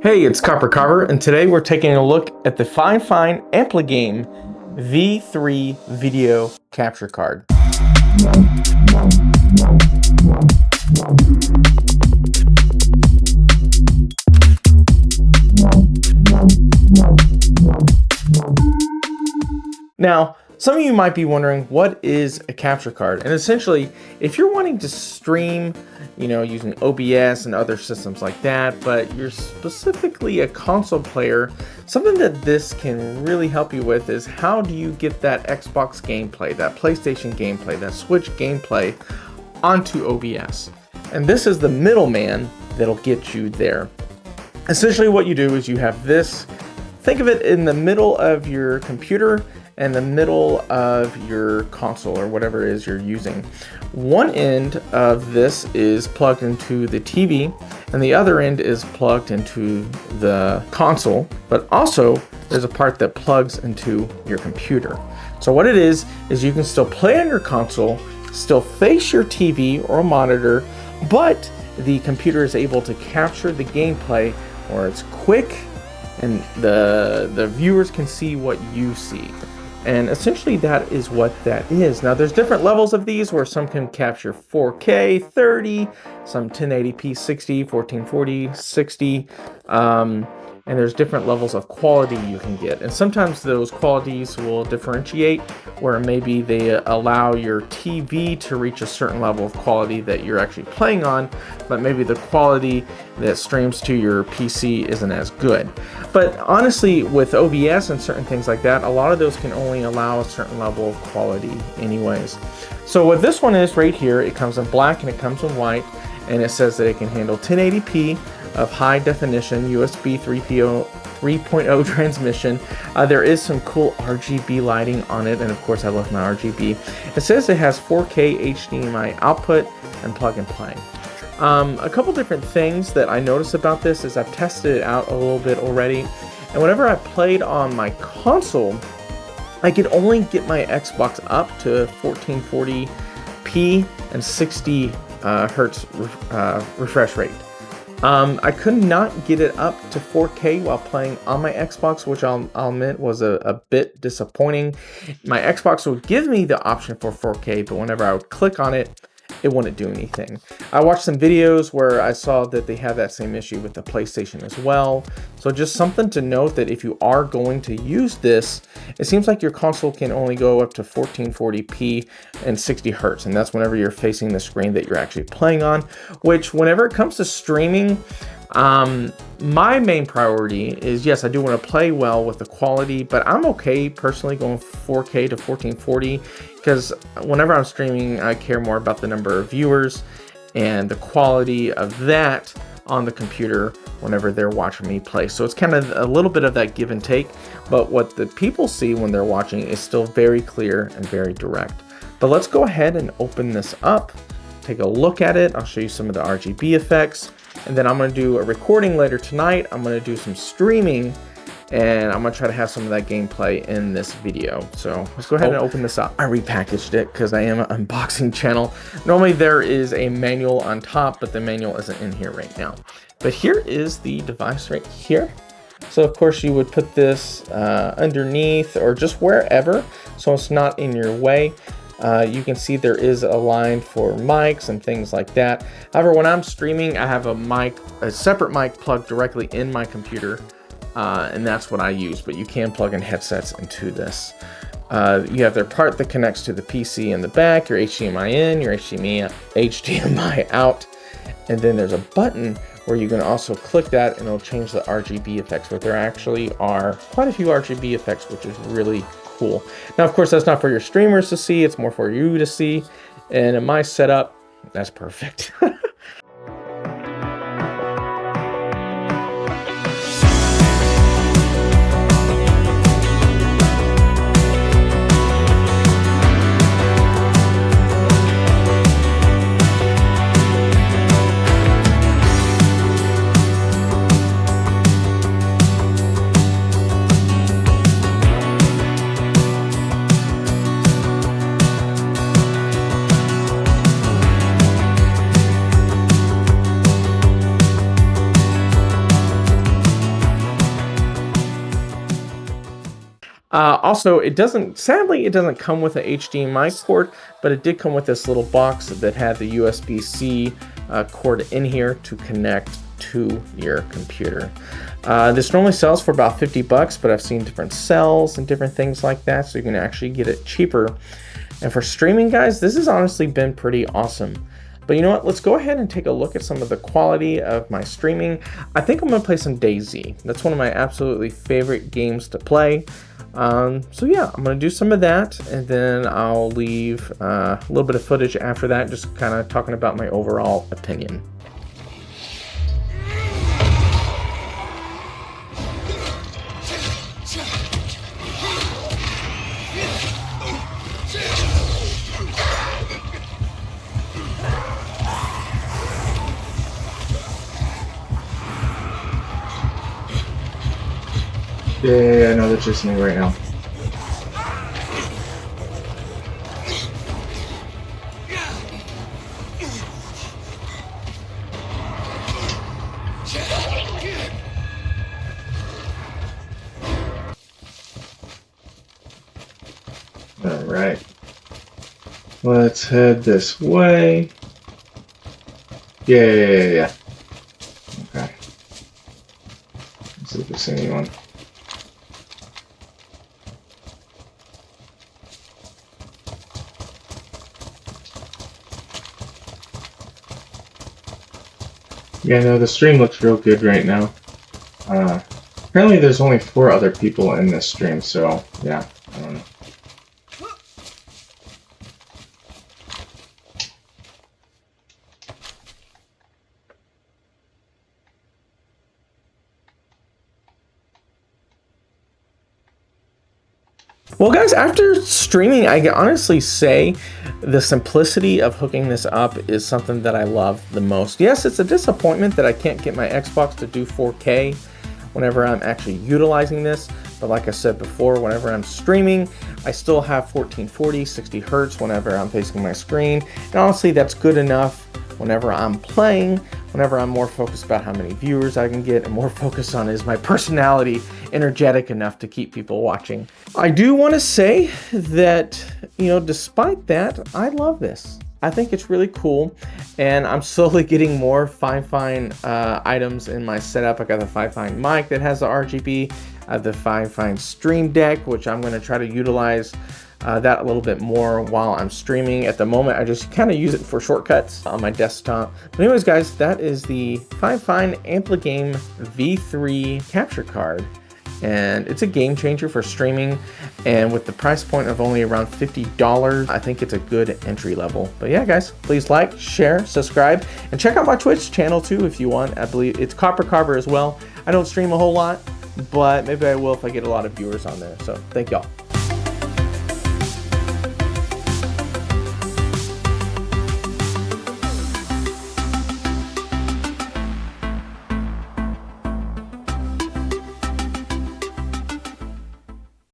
Hey, it's CopperCarver, and today we're taking a look at the Fifine AmpliGame V3 video capture card. Now, some of you might be wondering, what is a capture card? And essentially, if you're wanting to stream, using OBS and other systems like that, but you're specifically a console player, something that this can really help you with is how do you get that Xbox gameplay, that PlayStation gameplay, that Switch gameplay onto OBS. And this is the middleman that'll get you there. Essentially what you do is you have this, think of it in the middle of your computer and the middle of your console or whatever it is you're using. One end of this is plugged into the TV and the other end is plugged into the console, but also there's a part that plugs into your computer. So what it is you can still play on your console, still face your TV or a monitor, but the computer is able to capture the gameplay where it's quick and the viewers can see what you see. And essentially that is what that is. Now there's different levels of these where some can capture 4K, 30, some 1080p, 60, 1440, 60, and there's different levels of quality you can get. And sometimes those qualities will differentiate where maybe they allow your TV to reach a certain level of quality that you're actually playing on, but maybe the quality that streams to your PC isn't as good. But honestly, with OBS and certain things like that, a lot of those can only allow a certain level of quality anyways. So what this one is right here, it comes in black and it comes in white, and it says that it can handle 1080p of high definition USB 3.0 transmission. There is some cool RGB lighting on it, and of course I love my RGB. It says it has 4K HDMI output and plug and play. A couple different things that I noticed about this is I've tested it out a little bit already, and whenever I played on my console, I could only get my Xbox up to 1440p and 60 hertz refresh rate. I could not get it up to 4K while playing on my Xbox, which I'll admit was a bit disappointing. My Xbox would give me the option for 4K, but whenever I would click on it, it wouldn't do anything. I watched some videos where I saw that they have that same issue with the PlayStation as well. So just something to note that if you are going to use this, it seems like your console can only go up to 1440p and 60 hertz. And that's whenever you're facing the screen that you're actually playing on, which whenever it comes to streaming, my main priority is, yes, I do want to play well with the quality, but I'm okay personally going 4K to 1440 because whenever I'm streaming, I care more about the number of viewers and the quality of that on the computer whenever they're watching me play. So it's kind of a little bit of that give and take, but what the people see when they're watching is still very clear and very direct. But let's go ahead and open this up, take a look at it. I'll show you some of the RGB effects. And then I'm going to do a recording later tonight. I'm going to do some streaming, and I'm going to try to have some of that gameplay in this video. So let's go ahead and open this up. I repackaged it because I am an unboxing channel. Normally there is a manual on top, but the manual isn't in here right now. But here is the device right here. So of course you would put this underneath or just wherever, so it's not in your way. You can see there is a line for mics and things like that. However, when I'm streaming, I have a separate mic plugged directly in my computer, and that's what I use, but you can plug in headsets into this. You have their part that connects to the PC in the back, your HDMI in, your HDMI out, and then there's a button where you can also click that and it'll change the RGB effects, but there actually are quite a few RGB effects, which is really cool. Now, of course, that's not for your streamers to see, it's more for you to see. And in my setup, that's perfect. Also, sadly, it doesn't come with a HDMI cord, but it did come with this little box that had the USB-C cord in here to connect to your computer. This normally sells for about 50 bucks, but I've seen different sales and different things like that, so you can actually get it cheaper. And for streaming, guys, this has honestly been pretty awesome. But you know what? Let's go ahead and take a look at some of the quality of my streaming. I think I'm gonna play some DayZ. That's one of my absolutely favorite games to play. So yeah, I'm gonna do some of that, and then I'll leave a little bit of footage after that, just kind of talking about my overall opinion. Yeah, I know they're chasing me right now. All right, let's head this way. Yeah. Okay. Let's see if there's anyone. Yeah, no, the stream looks real good right now. Apparently there's only 4 other people in this stream, so yeah, I don't know. Well, guys, after streaming, I can honestly say the simplicity of hooking this up is something that I love the most. Yes, it's a disappointment that I can't get my Xbox to do 4K whenever I'm actually utilizing this. But like I said before, whenever I'm streaming, I still have 1440, 60 hertz whenever I'm facing my screen. And honestly, that's good enough whenever I'm playing. Whenever I'm more focused about how many viewers I can get, and more focused on is my personality energetic enough to keep people watching. I do want to say that, you know, despite that, I love this. I think it's really cool, and I'm slowly getting more Fifine items in my setup. I got the Fifine mic that has the RGB, the Fifine Stream Deck, which I'm going to try to utilize that a little bit more while I'm streaming. At the moment, I just kind of use it for shortcuts on my desktop. But anyways, guys, that is the Fifine AmpliGame V3 capture card. And it's a game changer for streaming, and with the price point of only around $50, I think it's a good entry level. But yeah, guys, please like, share, subscribe, and check out my Twitch channel too if you want. I believe it's CopperCarver as well. I don't stream a whole lot, but maybe I will if I get a lot of viewers on there. So thank y'all.